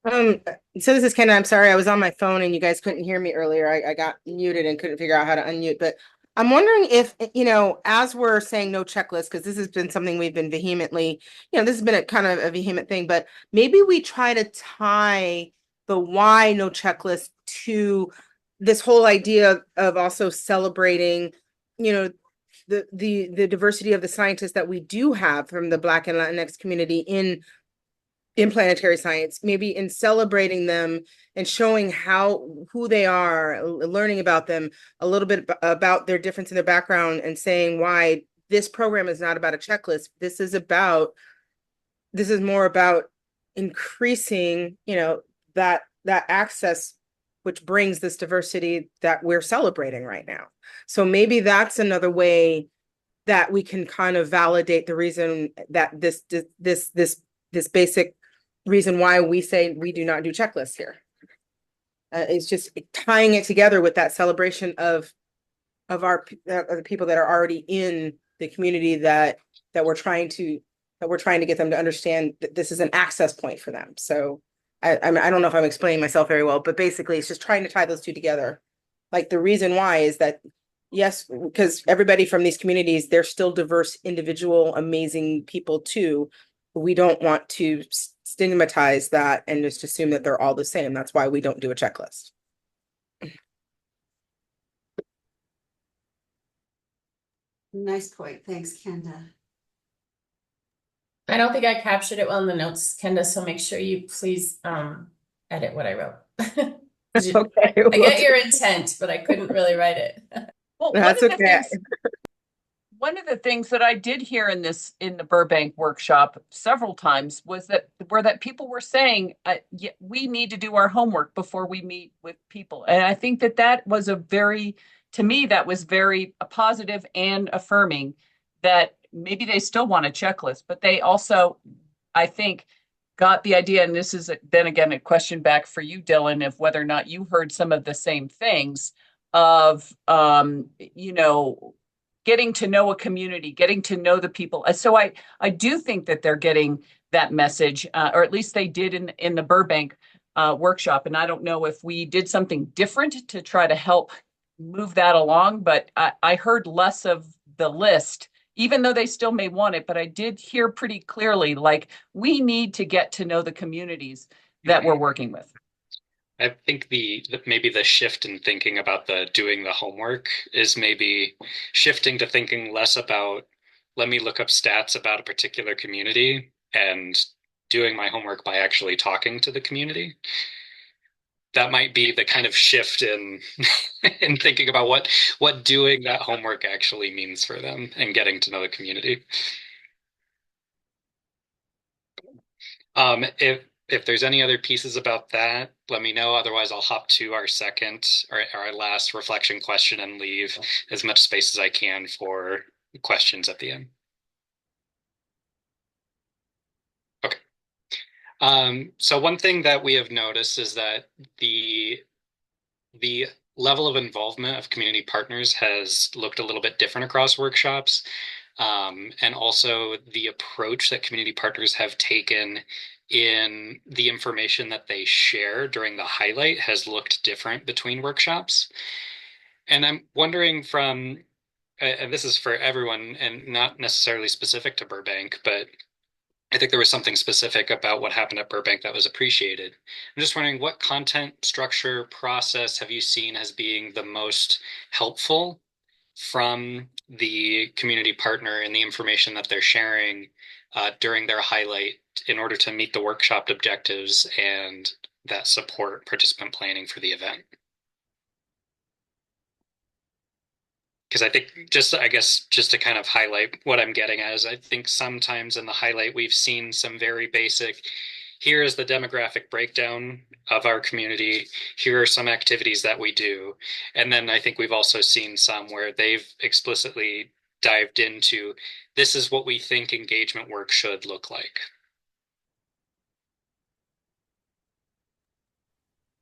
So this is Kendra. I'm sorry, I was on my phone and you guys couldn't hear me earlier. I got muted and couldn't figure out how to unmute, but I'm wondering if, as we're saying no checklist, because this has been something we've been vehemently, this has been a kind of a vehement thing, but maybe we try to tie the why no checklist to this whole idea of also celebrating, the diversity of the scientists that we do have from the Black and Latinx community in planetary science, maybe in celebrating them and showing who they are, learning about them, a little bit about their difference in their background, and saying why this program is not about a checklist. This is more about increasing, that access, which brings this diversity that we're celebrating right now. So maybe that's another way that we can kind of validate the reason that this basic reason why we say we do not do checklists here. It's just tying it together with that celebration of the people that are already in the community that we're trying to get them to understand that this is an access point for them. So I don't know if I'm explaining myself very well, but basically it's just trying to tie those two together. Like the reason why is that, yes, because everybody from these communities, they're still diverse, individual, amazing people too. We don't want to stigmatize that and just assume that they're all the same. That's why we don't do a checklist. Nice point. Thanks, Kenda. I don't think I captured it well in the notes, Kenda, so make sure you please edit what I wrote. Okay, I get your intent, but I couldn't really write it. Well, that's okay. One of the things that I did hear in the Burbank workshop several times was that people were saying, we need to do our homework before we meet with people. And I think that was to me, that was very positive and affirming, that maybe they still want a checklist, but they also, I think, got the idea. And this is then again a question back for you, Dylan, of whether or not you heard some of the same things of, getting to know a community, getting to know the people. So I do think that they're getting that message, or at least they did in the Burbank workshop. And I don't know if we did something different to try to help move that along, but I heard less of the list, even though they still may want it. But I did hear pretty clearly, like, we need to get to know the communities that we're working with. I think maybe the shift in thinking about doing the homework is maybe shifting to thinking less about, let me look up stats about a particular community, and doing my homework by actually talking to the community. That might be the kind of shift in in thinking about what doing that homework actually means for them and getting to know the community. If there's any other pieces about that, let me know. Otherwise, I'll hop to our last reflection question and leave as much space as I can for questions at the end. Okay. So one thing that we have noticed is that the level of involvement of community partners has looked a little bit different across workshops. And also the approach that community partners have taken in the information that they share during the highlight has looked different between workshops. And I'm wondering and this is for everyone and not necessarily specific to Burbank, but I think there was something specific about what happened at Burbank that was appreciated. I'm just wondering, what content, structure, process have you seen as being the most helpful from the community partner and the information that they're sharing during their highlight in order to meet the workshop objectives and that support participant planning for the event? Because I think just to kind of highlight what I'm getting at is, I think sometimes in the highlight we've seen some very basic, here is the demographic breakdown of our community, here are some activities that we do. And then I think we've also seen some where they've explicitly dived into, this is what we think engagement work should look like.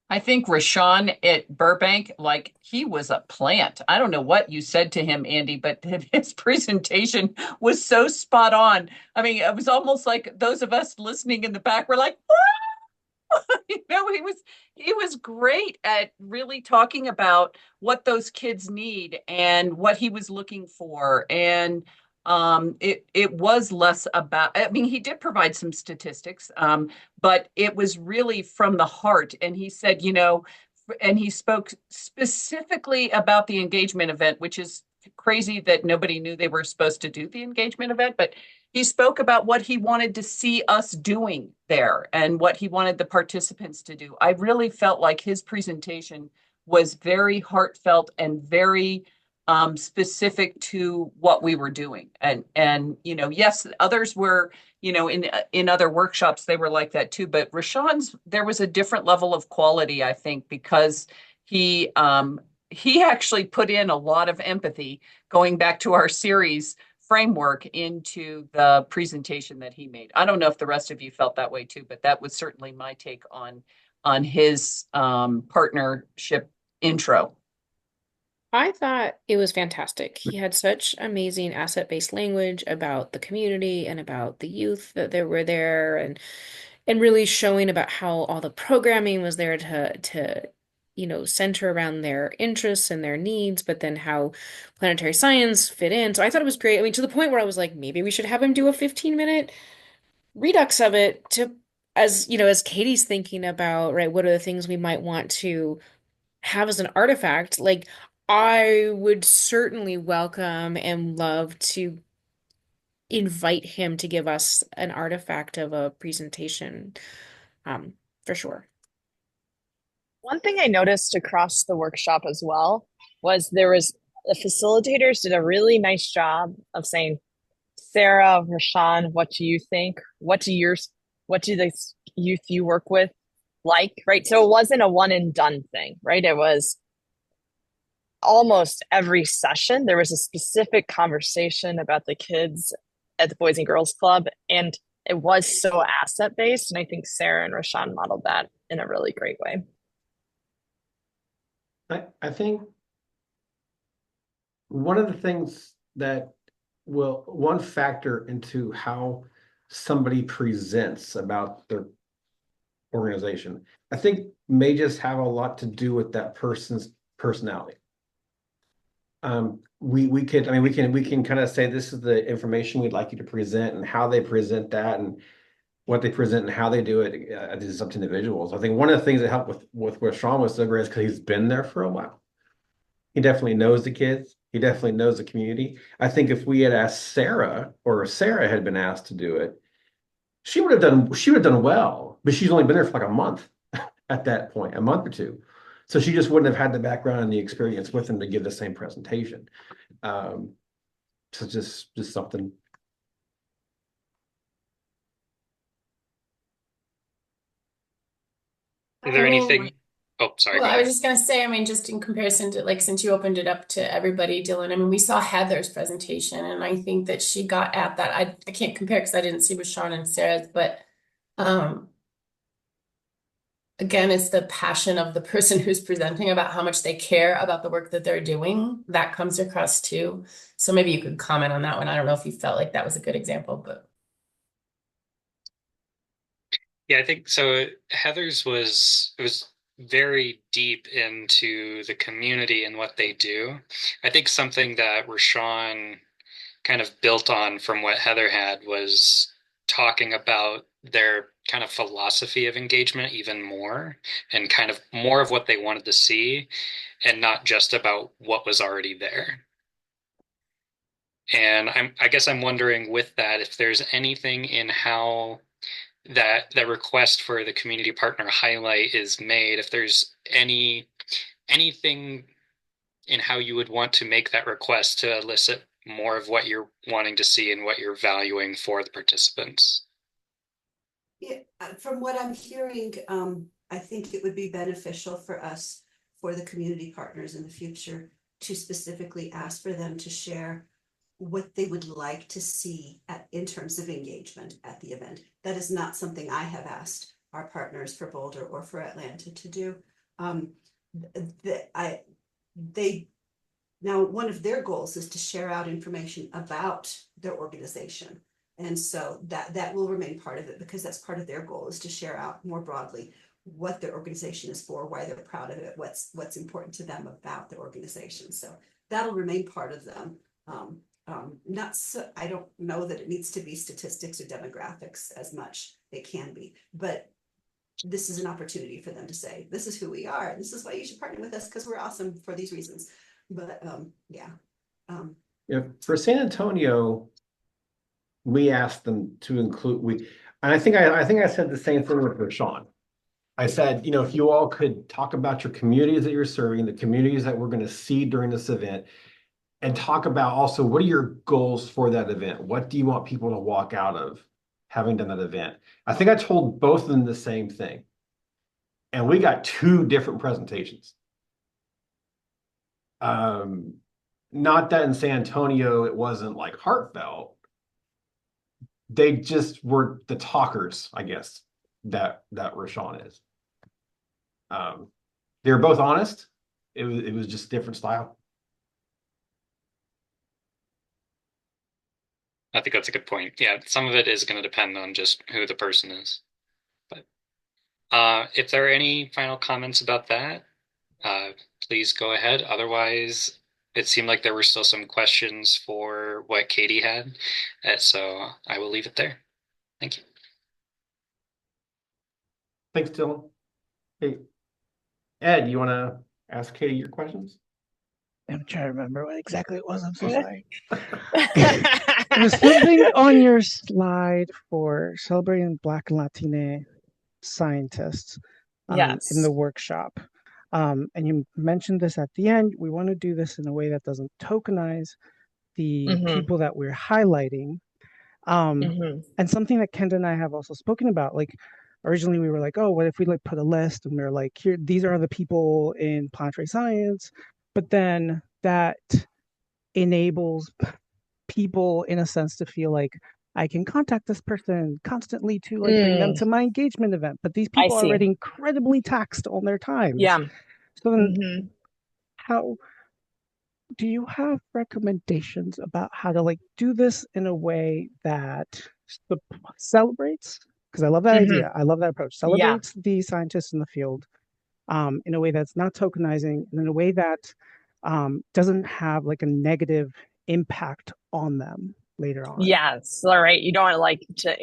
I think Rashawn at Burbank, like, he was a plant. I don't know what you said to him, Andy, but his presentation was so spot on. I mean, it was almost like those of us listening in the back were like, he was great at really talking about what those kids need and what he was looking for. And it was less about, I mean, he did provide some statistics, but it was really from the heart. And he said, and he spoke specifically about the engagement event, which is crazy that nobody knew they were supposed to do the engagement event, but he spoke about what he wanted to see us doing there and what he wanted the participants to do. I really felt like his presentation was very heartfelt and very specific to what we were doing. And yes, others were, in other workshops, they were like that too. But Rashawn's, there was a different level of quality, I think, because he actually put in a lot of empathy going back to our series framework into the presentation that he made. I don't know if the rest of you felt that way too, but that was certainly my take on his partnership intro. I thought it was fantastic. He had such amazing asset-based language about the community and about the youth that there were there and really showing about how all the programming was there to center around their interests and their needs, but then how planetary science fit in. So I thought it was great. I mean, to the point where I was like, maybe we should have him do a 15-minute redux of it to as Katie's thinking about, right, what are the things we might want to have as an artifact, like I would certainly welcome and love to invite him to give us an artifact of a presentation, for sure. One thing I noticed across the workshop as well was the facilitators did a really nice job of saying, Sarah, Rashawn, what do you think? What do the youth you work with like, right? So it wasn't a one and done thing, right? It was almost every session, there was a specific conversation about the kids at the Boys and Girls Club. And it was so asset based. And I think Sarah and Rashawn modeled that in a really great way. I think one of the things that one factor into how somebody presents about their organization, I think may just have a lot to do with that person's personality. We can kind of say this is the information we'd like you to present and how they present that and what they present and how they do it. This is up to individuals. I think one of the things that helped with Sean was so great is because he's been there for a while. He definitely knows the kids. He definitely knows the community. I think if we had asked Sarah, or Sarah had been asked to do it, she would have done well, but she's only been there for like a month at that point, a month or two. So she just wouldn't have had the background and the experience with him to give the same presentation. So just something. Is there anything? Oh, sorry. Well, I was just going to say, I mean, just in comparison to, like, since you opened it up to everybody, Dylan, I mean, we saw Heather's presentation, and I think that she got at that. I can't compare because I didn't see with Sean and Sarah's, but again, it's the passion of the person who's presenting about how much they care about the work that they're doing. That comes across too. So maybe you could comment on that one. I don't know if you felt like that was a good example, but. Yeah, I think so. Heather's was very deep into the community and what they do. I think something that Rashawn kind of built on from what Heather had was talking about their kind of philosophy of engagement even more and kind of more of what they wanted to see and not just about what was already there. And I guess I'm wondering with that if there's anything in how that request for the community partner highlight is made, if there's anything in how you would want to make that request to elicit more of what you're wanting to see and what you're valuing for the participants. Yeah, from what I'm hearing, I think it would be beneficial for us, for the community partners in the future, to specifically ask for them to share what they would like to see in terms of engagement at the event. That is not something I have asked our partners for Boulder or for Atlanta to do. Now, one of their goals is to share out information about their organization. And so that will remain part of it, because that's part of their goal, is to share out more broadly what their organization is for, why they're proud of it, what's important to them about the organization. So that'll remain part of them. I don't know that it needs to be statistics or demographics as much. It can be, but this is an opportunity for them to say, this is who we are. This is why you should partner with us, because we're awesome for these reasons. But yeah, For San Antonio, we asked them to include and I think I said the same thing with Rashawn. I said, if you all could talk about your communities that you're serving, the communities that we're going to see during this event, and talk about also what are your goals for that event? What do you want people to walk out of having done that event? I think I told both of them the same thing. And we got two different presentations. Not that in San Antonio it wasn't like heartfelt. They just were the talkers, I guess, that Rashawn is. They were both honest. It was just different style. I think that's a good point. Yeah, some of it is going to depend on just who the person is. But if there are any final comments about that, please go ahead. Otherwise, it seemed like there were still some questions for what Katie had. So I will leave it there. Thank you. Thanks, Dylan. Hey, Ed, you want to ask Katie your questions? I'm trying to remember what exactly it was. I'm so sorry. There was something on your slide for celebrating Black and Latina scientists Yes. in the workshop. And you mentioned this at the end. We want to do this in a way that doesn't tokenize the people that we're highlighting. And something that Kenda and I have also spoken about, like originally we were like, oh, what if we like put a list and we are like, here, these are the people in planetary science, but then that enables people in a sense to feel like I can contact this person constantly to like bring them to my engagement event, but these people are already incredibly taxed on their time. Yeah. So then how do you have recommendations about how to like do this in a way that celebrates? Because I love that idea. I love that approach. Celebrates the scientists in the field in a way that's not tokenizing and in a way that doesn't have like a negative impact on them later on. Yes. All right. You don't want to like to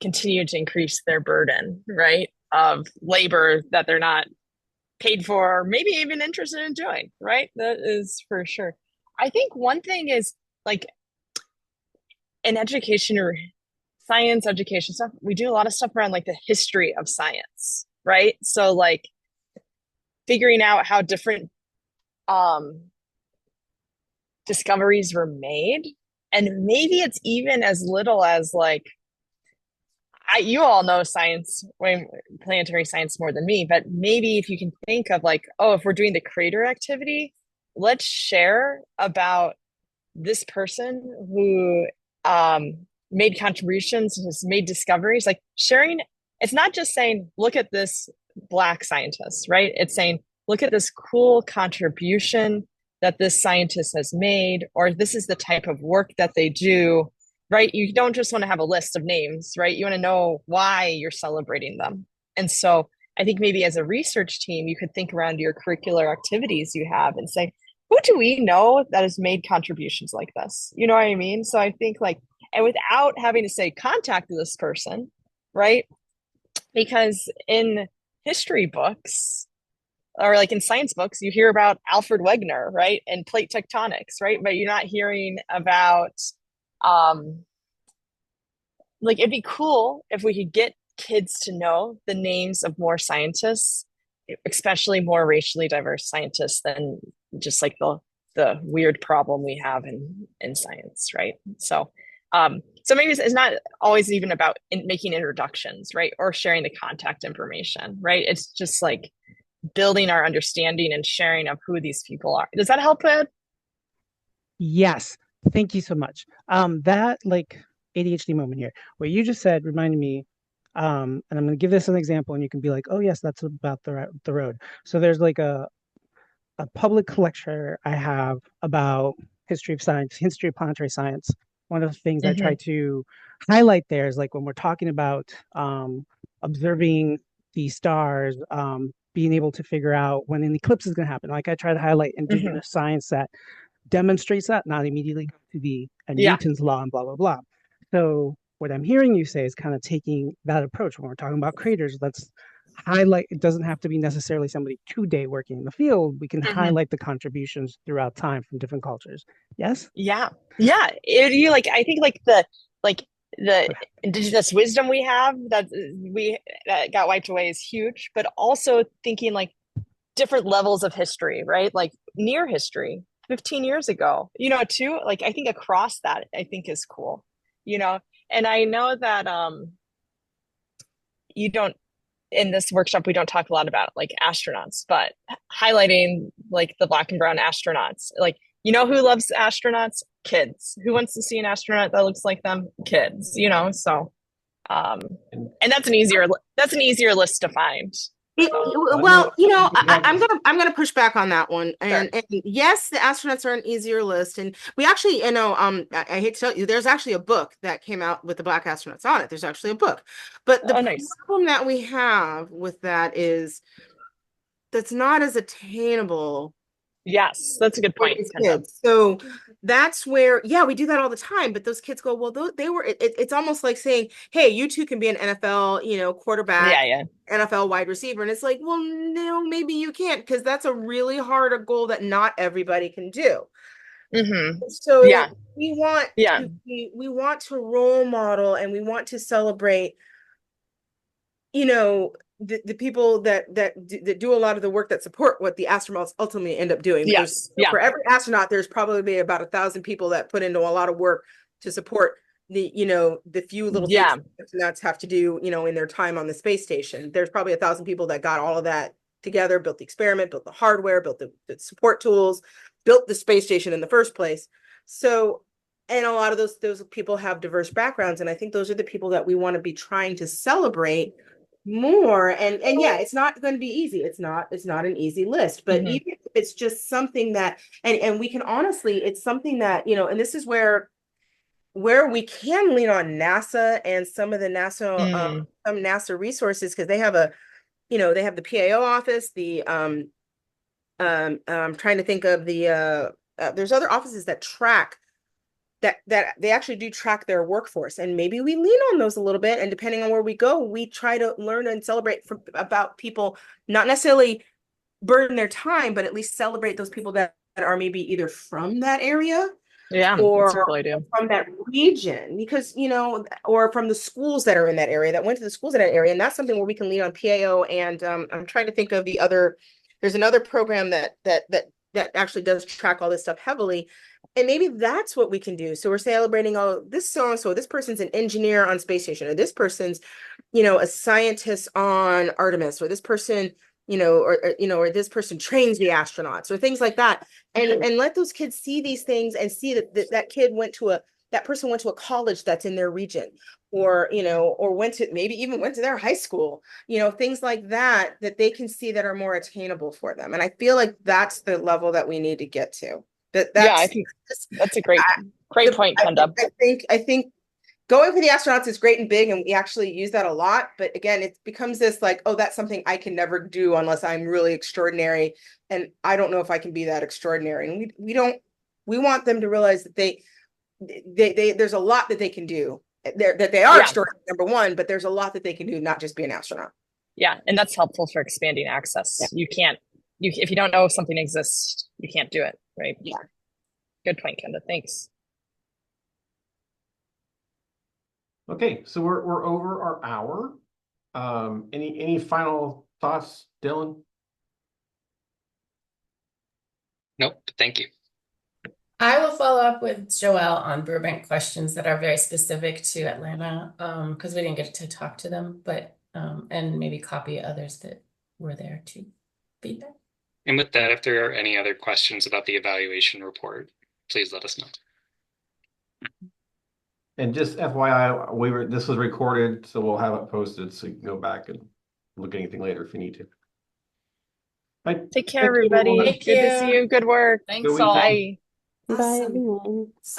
continue to increase their burden, right? Of labor that they're not paid for, or maybe even interested in doing, right? That is for sure. I think one thing is like in education or science education stuff, we do a lot of stuff around like the history of science, right? So like figuring out how different discoveries were made. And maybe it's even as little as like you all know science, planetary science more than me, but maybe if you can think of like, oh, if we're doing the crater activity, let's share about this person who made contributions, has made discoveries, like sharing. It's not just saying, look at this Black scientist, right? It's saying, look at this cool contribution that this scientist has made, or this is the type of work that they do, right? You don't just want to have a list of names, right? You want to know why you're celebrating them. And so I think maybe as a research team, you could think around your curricular activities you have and say, who do we know that has made contributions like this? You know what I mean? So I think like, and without having to say, contact this person, right? Because in history books, or like in science books, you hear about Alfred Wegener, right? And plate tectonics, right? But you're not hearing about, like, it'd be cool if we could get kids to know the names of more scientists, especially more racially diverse scientists than just like the weird problem we have in science, right? So, so maybe it's not always even about making introductions, right? Or sharing the contact information, right? It's just like building our understanding and sharing of who these people are. Does that help, Ed? Yes. Thank you so much. That like ADHD moment here, what you just said reminded me, and I'm going to give this an example and you can be like, oh yes, that's about the road. So there's like a public lecture I have about history of science, history of planetary science. One of the things I try to highlight there is like when we're talking about observing the stars, being able to figure out when an eclipse is going to happen. Like I try to highlight indigenous science that demonstrates that, not immediately go to the Newton's law and blah, blah, blah. So what I'm hearing you say is kind of taking that approach when we're talking about craters. Let's highlight, it doesn't have to be necessarily somebody today working in the field. We can Mhm. highlight the contributions throughout time from different cultures. Yes? Yeah. Yeah. You like I think like the But indigenous wisdom we have that got wiped away is huge, but also thinking like different levels of history, right? Like near history, 15 years ago, too. Like I think across that, I think is cool, you know. And I know that you don't in this workshop we don't talk a lot about like astronauts, but highlighting like the black and brown astronauts, like who loves astronauts? Kids. Who wants to see an astronaut that looks like them? Kids. So um, and that's an easier list to find. So Well, Yeah. I'm gonna push back on that one. sure. And yes, the astronauts are an easier list. And we actually, I hate to tell you, there's actually a book that came out with the black astronauts on it. There's actually a book. But the Oh, nice. problem that we have with that is that's not as attainable Yes, that's a good for point, these Kendra. kids. So that's where, yeah, we do that all the time. But those kids go, well, they were. It's almost like saying, hey, you two can be an NFL, quarterback, Yeah, yeah. NFL wide receiver, and it's like, well, no, maybe you can't because that's a really hard a goal that not everybody can do. Mm-hmm. So Yeah, we want yeah, we want to role model and we want to celebrate the people that do a lot of the work that support what the astronauts ultimately end up doing. But there's yes, yeah, for every astronaut, there's probably about 1,000 people that put into a lot of work to support the few little things yeah, astronauts have to do, in their time on the space station. There's probably 1,000 people that got all of that together, built the experiment, built the hardware, built the support tools, built the space station in the first place. So, and a lot of those people have diverse backgrounds, and I think those are the people that we want to be trying to celebrate more. And yeah, it's not going to be easy. It's not an easy list, but hmm, even if it's just something that, and we can honestly, it's something that, and this is where we can lean on NASA and some of the NASA mm, some NASA resources, because they have the PAO office, I'm trying to think of there's other offices that track that they actually do track their workforce, and maybe we lean on those a little bit, and depending on where we go, we try to learn and celebrate about people, not necessarily burden their time, but at least celebrate those people that are maybe either from that area yeah. That's a or cool idea. from that region, because or from the schools that are in that area, that went to the schools in that area. And that's something where we can lean on PAO. And I'm trying to think of there's another program that actually does track all this stuff heavily, and maybe that's what we can do. So we're celebrating, oh, this so and so, this person's an engineer on space station, or this person's a scientist on Artemis, or this person or this person trains the astronauts, or things like that. And let those kids see these things and see that person went to a college that's in their region, or maybe even went to their high school, things like that they can see that are more attainable for them. And I feel like that's the level that we need to get to. Yeah, I That's think that's a great point, Kenda. I think going for the astronauts is great and big, and we actually use that a lot. But again, it becomes this like, oh, that's something I can never do unless I'm really extraordinary. And I don't know if I can be that extraordinary. And we want them to realize that there's a lot that they can do. That they are Yeah, extraordinary, number one, but there's a lot that they can do, not just be an astronaut. yeah, and that's helpful for expanding access. You can't, if you don't know if something exists, you can't do it, right? Yeah. Good point, Kenda. Thanks. Okay, so we're over our hour. Any final thoughts, Dylan? Nope. Thank you. I will follow up with Joelle on Burbank questions that are very specific to Atlanta, because we didn't get to talk to them, but and maybe copy others that were there to feedback. And with that, if there are any other questions about the evaluation report, please let us know. And just FYI, this was recorded, so we'll have it posted so you can go back and look at anything later if you need to. Right. Take care, everybody. Thank Good to see you. you. Good work. Thanks Good all. Bye. Bye, Awesome. everyone.